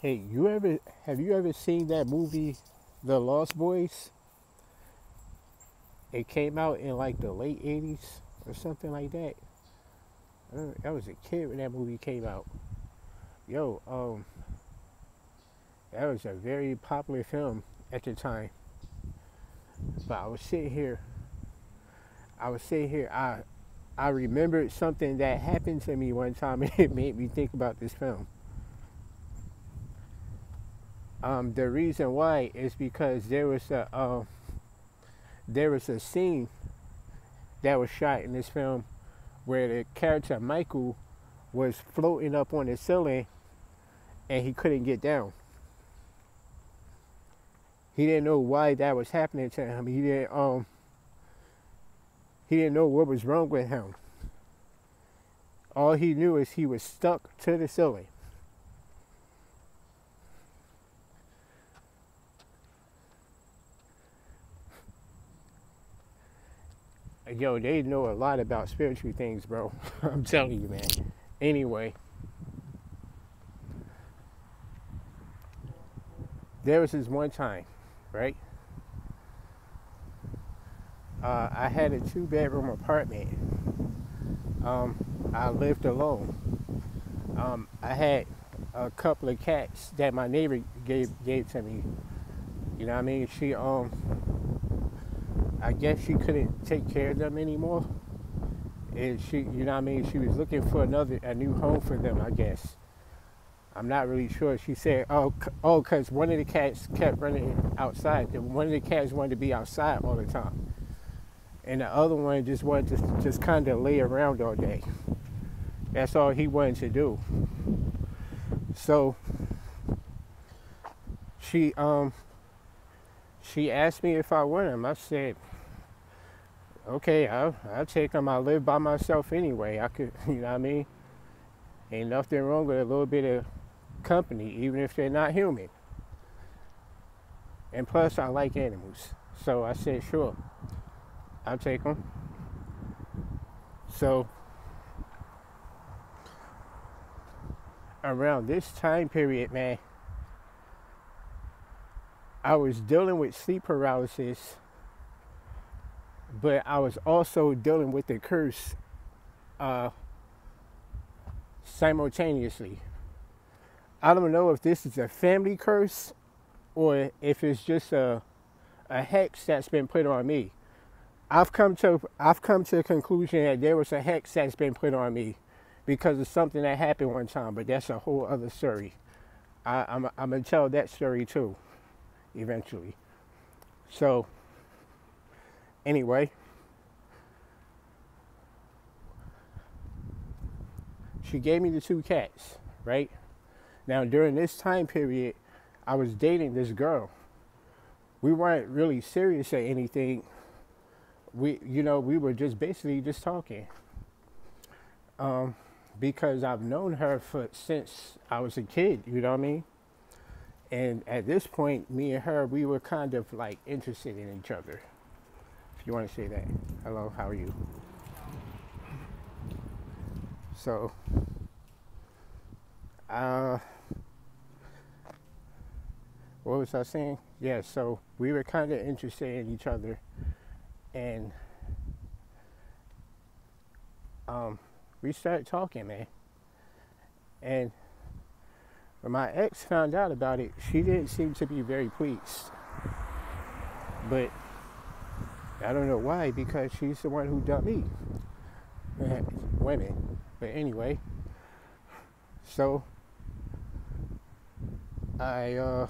Hey, have you ever seen that movie, The Lost Boys? It came out in like the late '80s or something like that. I was a kid when that movie came out. Yo, that was a very popular film at the time. But I was sitting here. I remembered something that happened to me one time, and it made me think about this film. The reason why is because there was a scene that was shot in this film where the character Michael was floating up on the ceiling and he couldn't get down. He didn't know why that was happening to him. He didn't know what was wrong with him. All he knew is he was stuck to the ceiling. Yo, they know a lot about spiritual things, bro. I'm telling you, man. Anyway, there was this one time, right? I had a 2-bedroom apartment. I lived alone. I had a couple of cats that my neighbor gave to me. You know what I mean? I guess she couldn't take care of them anymore, and you know what I mean? She was looking for a new home for them, I guess. I'm not really sure. She said, because one of the cats kept running outside. One of the cats wanted to be outside all the time, and the other one just wanted to just kind of lay around all day. That's all he wanted to do. So she asked me if I want him. I said, okay, I'll take him. I live by myself anyway. I could, you know what I mean? Ain't nothing wrong with a little bit of company, even if they're not human. And plus, I like animals. So I said, sure, I'll take them. So around this time period, man, I was dealing with sleep paralysis, but I was also dealing with the curse simultaneously. I don't know if this is a family curse or if it's just a hex that's been put on me. I've come to the conclusion that there was a hex that's been put on me because of something that happened one time, but that's a whole other story. I'm gonna tell that story too, eventually. So, anyway, she gave me the 2 cats, right? Now, during this time period, I was dating this girl. We weren't really serious or anything. We were just basically just talking. Because I've known her since I was a kid, you know what I mean? And at this point, me and her, we were kind of like interested in each other. If you want to say that. Hello, how are you? So, what was I saying? Yeah, so we were kind of interested in each other, and we started talking, man. And when my ex found out about it, she didn't seem to be very pleased. But I don't know why, because she's the one who dumped me. Women. But anyway, so I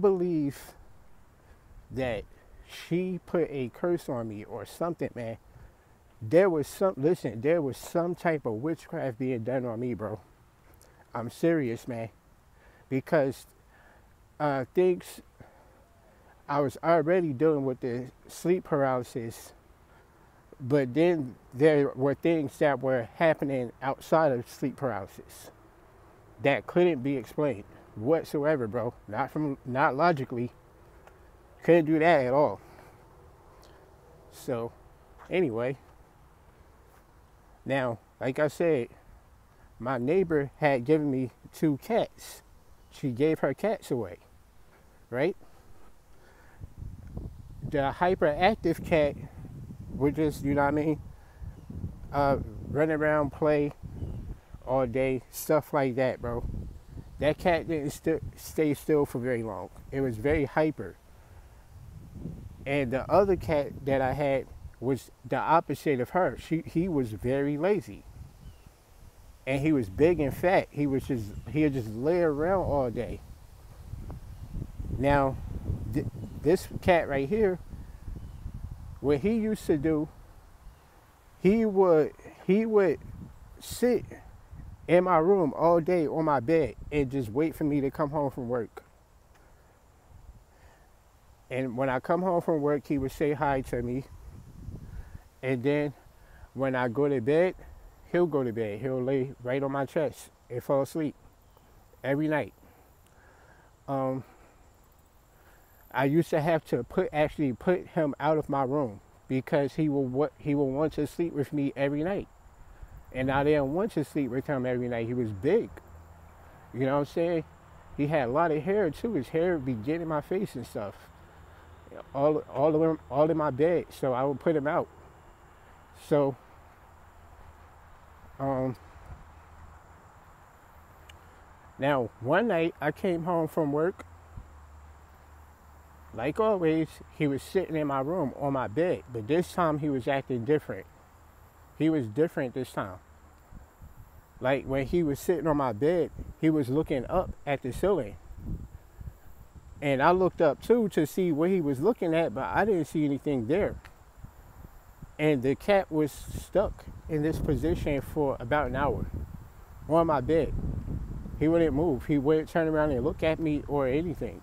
believe that she put a curse on me or something, man. There was some type of witchcraft being done on me, bro. I'm serious, man. Because things, I was already dealing with the sleep paralysis, but then there were things that were happening outside of sleep paralysis that couldn't be explained whatsoever, bro. Not logically. Couldn't do that at all. So, anyway, now, like I said, my neighbor had given me 2 cats. She gave her cats away, right? The hyperactive cat would just, you know what I mean, run around, play all day, stuff like that, bro. That cat didn't stay still for very long. It was very hyper. And the other cat that I had was the opposite of her. He was very lazy. And he was big and fat. He'd just lay around all day. Now, this cat right here, what he used to do, he would sit in my room all day on my bed and just wait for me to come home from work. And when I come home from work, he would say hi to me. And then when I go to bed, he'll go to bed. He'll lay right on my chest and fall asleep every night. I used to have to actually put him out of my room because he will want to sleep with me every night. And I didn't want to sleep with him every night. He was big. You know what I'm saying? He had a lot of hair too. His hair would be getting in my face and stuff. All in my bed. So I would put him out. So now one night I came home from work. Like always, he was sitting in my room on my bed, but this time he was acting different. He was different this time. Like when he was sitting on my bed, he was looking up at the ceiling. And I looked up too to see what he was looking at, but I didn't see anything there. And the cat was stuck in this position for about an hour on my bed. He wouldn't move. He wouldn't turn around and look at me or anything.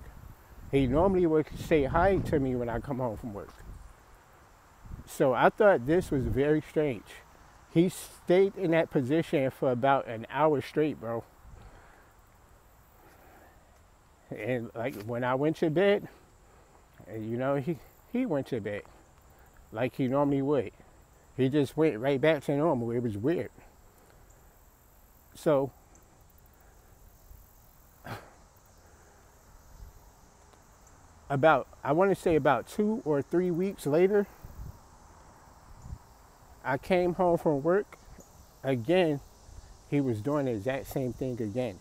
He normally would say hi to me when I come home from work. So I thought this was very strange. He stayed in that position for about an hour straight, bro. And like when I went to bed, you know, he went to bed like he normally would. He just went right back to normal. It was weird. So I want to say about 2 or 3 weeks later, I came home from work. Again, he was doing the exact same thing again.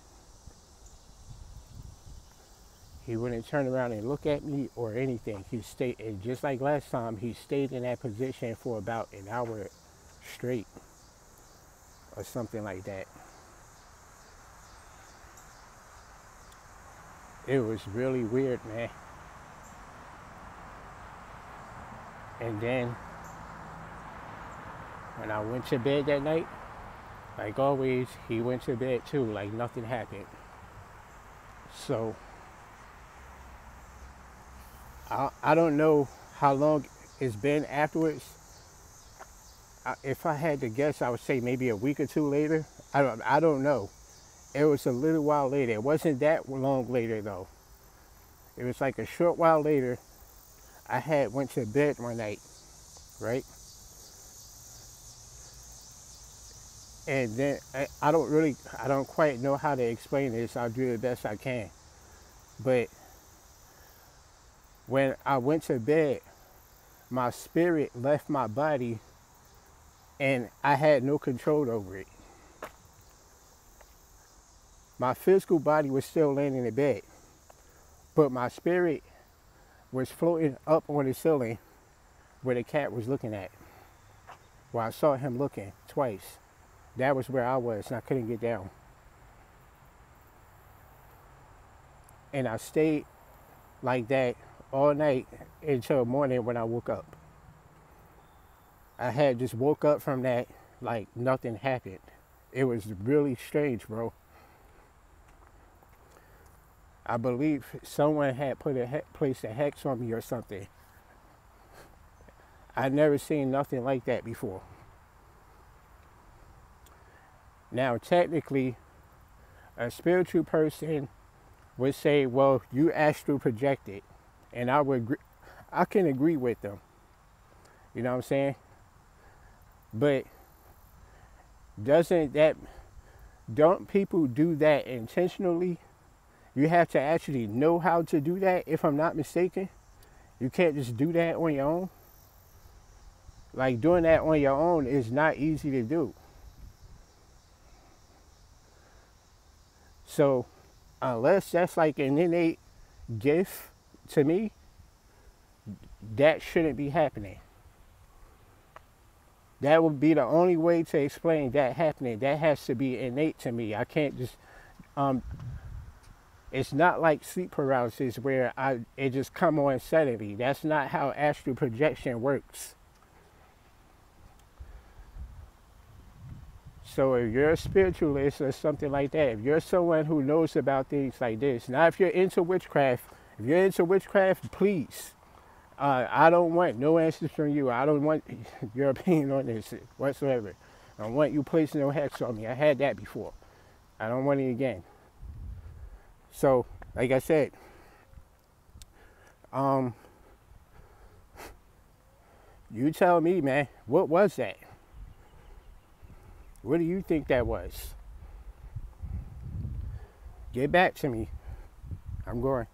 He wouldn't turn around and look at me or anything. He stayed, and just like last time, he stayed in that position for about an hour straight or something like that. It was really weird, man. And then when I went to bed that night, like always, he went to bed too, like nothing happened. So I don't know how long it's been afterwards. If I had to guess, I would say maybe a week or two later. I don't know. It was a little while later. It wasn't that long later though. It was like a short while later. I went to bed one night, right? And then I don't quite know how to explain this. I'll do the best I can. But when I went to bed, my spirit left my body and I had no control over it. My physical body was still laying in the bed, but my spirit was floating up on the ceiling where the cat was looking at. Well, I saw him looking twice. That was where I was and I couldn't get down. And I stayed like that all night until morning when I woke up. I had just woke up from that like nothing happened. It was really strange, bro. I believe someone had placed a hex on me or something. I'd never seen nothing like that before. Now, technically, a spiritual person would say, well, you astral projected. And I can agree with them. You know what I'm saying? But doesn't that Don't people do that intentionally? You have to actually know how to do that, if I'm not mistaken. You can't just do that on your own. Like, doing that on your own is not easy to do. So, unless that's like an innate gift to me, that shouldn't be happening. That would be the only way to explain that happening. That has to be innate to me. I can't just, it's not like sleep paralysis where it just come on suddenly. That's not how astral projection works. So if you're a spiritualist or something like that, if you're someone who knows about things like this, now if you're into witchcraft, please, I don't want no answers from you. I don't want your opinion on this whatsoever. I don't want you placing no hex on me. I had that before. I don't want it again. So, like I said, you tell me, man, what was that? What do you think that was? Get back to me. I'm going.